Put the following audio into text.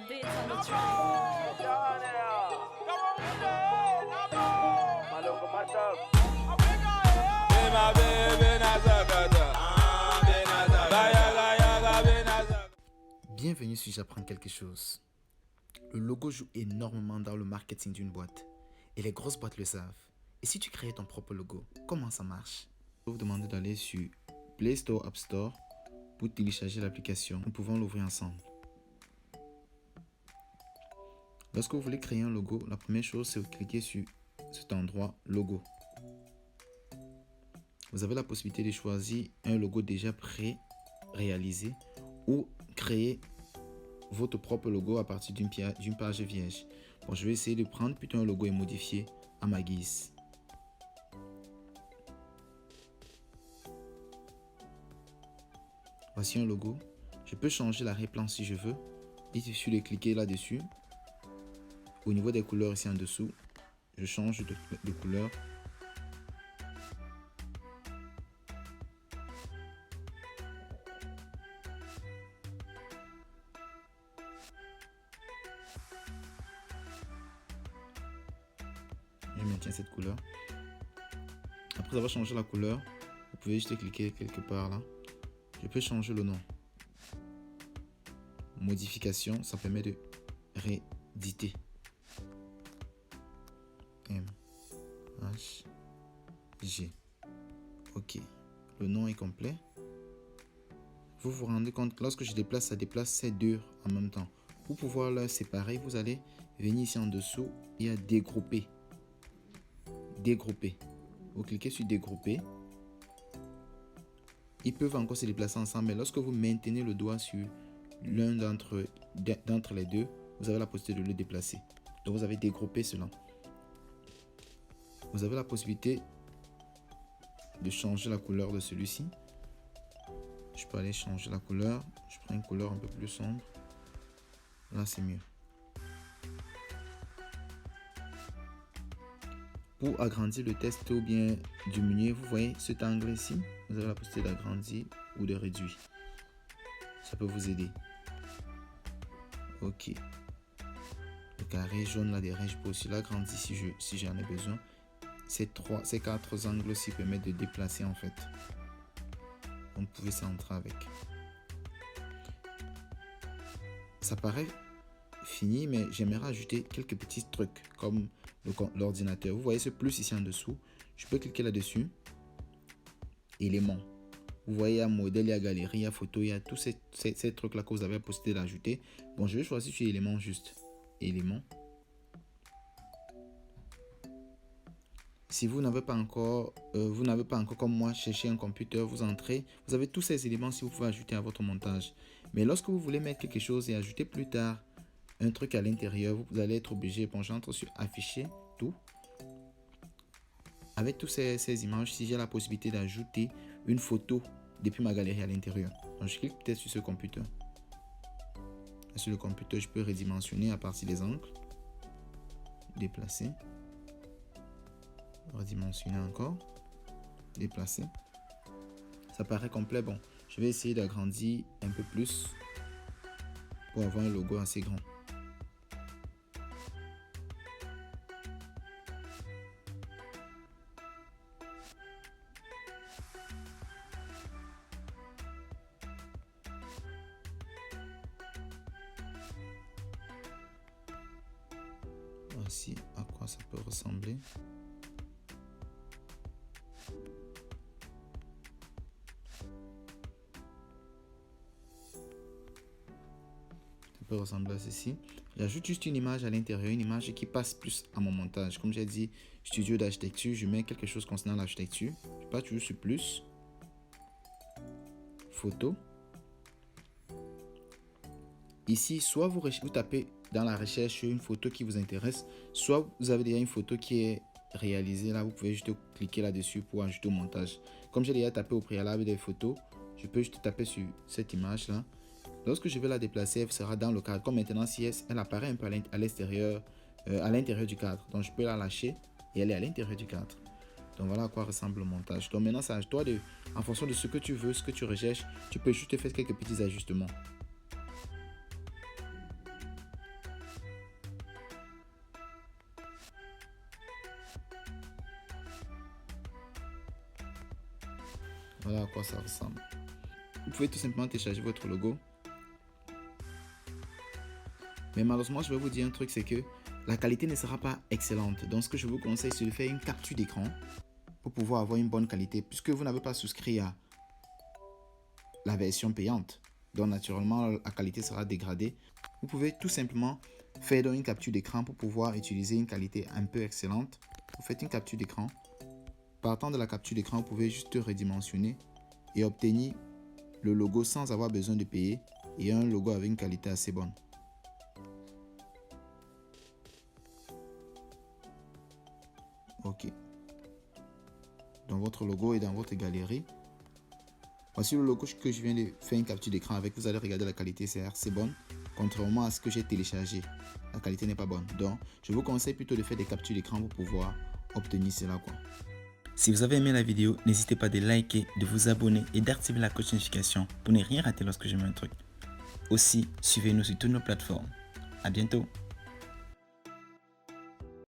beats on the track. Bienvenue sur J'apprends quelque chose. Le logo joue énormément dans le marketing d'une boîte. Et les grosses boîtes le savent. Et si tu crées ton propre logo, comment ça marche? Je vais vous demander d'aller sur Play Store, App Store pour télécharger l'application. Nous pouvons l'ouvrir ensemble. Lorsque vous voulez créer un logo, la première chose, c'est de cliquer sur cet endroit logo. Vous avez la possibilité de choisir un logo déjà pré-réalisé ou créer votre propre logo à partir d'une page vierge. Bon, je vais essayer de prendre plutôt un logo et modifier à ma guise. Voici un logo. Je peux changer l'arrière-plan si je veux. Il suffit de cliquer là-dessus. Au niveau des couleurs ici en dessous, je change de couleur. Je maintiens cette couleur. Après avoir changé la couleur, vous pouvez juste cliquer quelque part là. Je peux changer le nom. Modification, ça permet de rééditer. M H G. Ok. Le nom est complet. Vous vous rendez compte que lorsque je déplace, ça déplace ces deux en même temps. Pour pouvoir les séparer, vous allez venir ici en dessous et à dégrouper. Dégrouper. Vous cliquez sur dégrouper. Ils peuvent encore se déplacer ensemble, mais lorsque vous maintenez le doigt sur l'un d'entre les deux, vous avez la possibilité de le déplacer. Donc vous avez dégroupé cela. Vous avez la possibilité de changer la couleur de celui-ci. Je peux aller changer la couleur. Je prends une couleur un peu plus sombre. Là, c'est mieux. Pour agrandir le texte ou bien diminuer, vous voyez cet angle ici. Vous avez la possibilité d'agrandir ou de réduire. Ça peut vous aider. Ok. Le carré jaune là derrière, je peux aussi l'agrandir si j'en ai besoin. Ces quatre angles-ci permettent de déplacer en fait. On pouvait centrer avec. Ça paraît fini, mais j'aimerais ajouter quelques petits trucs comme l'ordinateur. Vous voyez ce plus ici en dessous. Je peux cliquer là-dessus. Éléments. Vous voyez, il y a modèle, il y a galerie, il y a photo, il y a tous ces trucs-là que vous avez la possibilité d'ajouter. Bon, je vais choisir sur éléments juste. Éléments. Si vous n'avez pas encore comme moi cherché un computer, vous entrez, vous avez tous ces éléments si vous pouvez ajouter à votre montage. Mais lorsque vous voulez mettre quelque chose et ajouter plus tard un truc à l'intérieur, vous allez être obligé, bon, j'entre sur afficher, tout. Avec toutes ces images, si j'ai la possibilité d'ajouter une photo depuis ma galerie à l'intérieur. Donc je clique peut-être sur ce computer. Et sur le computer, je peux redimensionner à partir des angles. Déplacer. Redimensionner encore. Déplacer. Ça paraît complet. Bon, je vais essayer d'agrandir un peu plus pour avoir un logo assez grand. Voici à quoi ça peut ressembler. Peut ressembler à ceci. J'ajoute juste une image à l'intérieur, une image qui passe plus à mon montage. Comme j'ai dit, studio d'architecture, je mets quelque chose concernant l'architecture. Je passe toujours sur plus. Photo. Ici, soit vous tapez dans la recherche une photo qui vous intéresse, soit vous avez déjà une photo qui est réalisée. Là, vous pouvez juste cliquer là-dessus pour ajouter au montage. Comme j'ai déjà tapé au préalable des photos, je peux juste taper sur cette image-là. Lorsque je vais la déplacer, elle sera dans le cadre. Comme maintenant, si elle apparaît un peu à l'extérieur, à l'intérieur du cadre. Donc, je peux la lâcher et elle est à l'intérieur du cadre. Donc, voilà à quoi ressemble le montage. Donc, maintenant, c'est à toi en fonction de ce que tu veux, ce que tu recherches, tu peux juste faire quelques petits ajustements. Voilà à quoi ça ressemble. Vous pouvez tout simplement télécharger votre logo. Mais malheureusement, je vais vous dire un truc, c'est que la qualité ne sera pas excellente. Donc, ce que je vous conseille, c'est de faire une capture d'écran pour pouvoir avoir une bonne qualité, puisque vous n'avez pas souscrit à la version payante. Donc, naturellement, la qualité sera dégradée. Vous pouvez tout simplement faire donc une capture d'écran pour pouvoir utiliser une qualité un peu excellente. Vous faites une capture d'écran. Partant de la capture d'écran, vous pouvez juste redimensionner et obtenir le logo sans avoir besoin de payer et un logo avec une qualité assez bonne. Ok. Donc votre logo est dans votre galerie. Voici le logo que je viens de faire une capture d'écran avec. Vous allez regarder la qualité, c'est assez bonne. Contrairement à ce que j'ai téléchargé, la qualité n'est pas bonne. Donc, je vous conseille plutôt de faire des captures d'écran pour pouvoir obtenir cela, quoi. Si vous avez aimé la vidéo, n'hésitez pas de liker, de vous abonner et d'activer la cloche de notification pour ne rien rater lorsque je mets un truc. Aussi, suivez-nous sur toutes nos plateformes. À bientôt.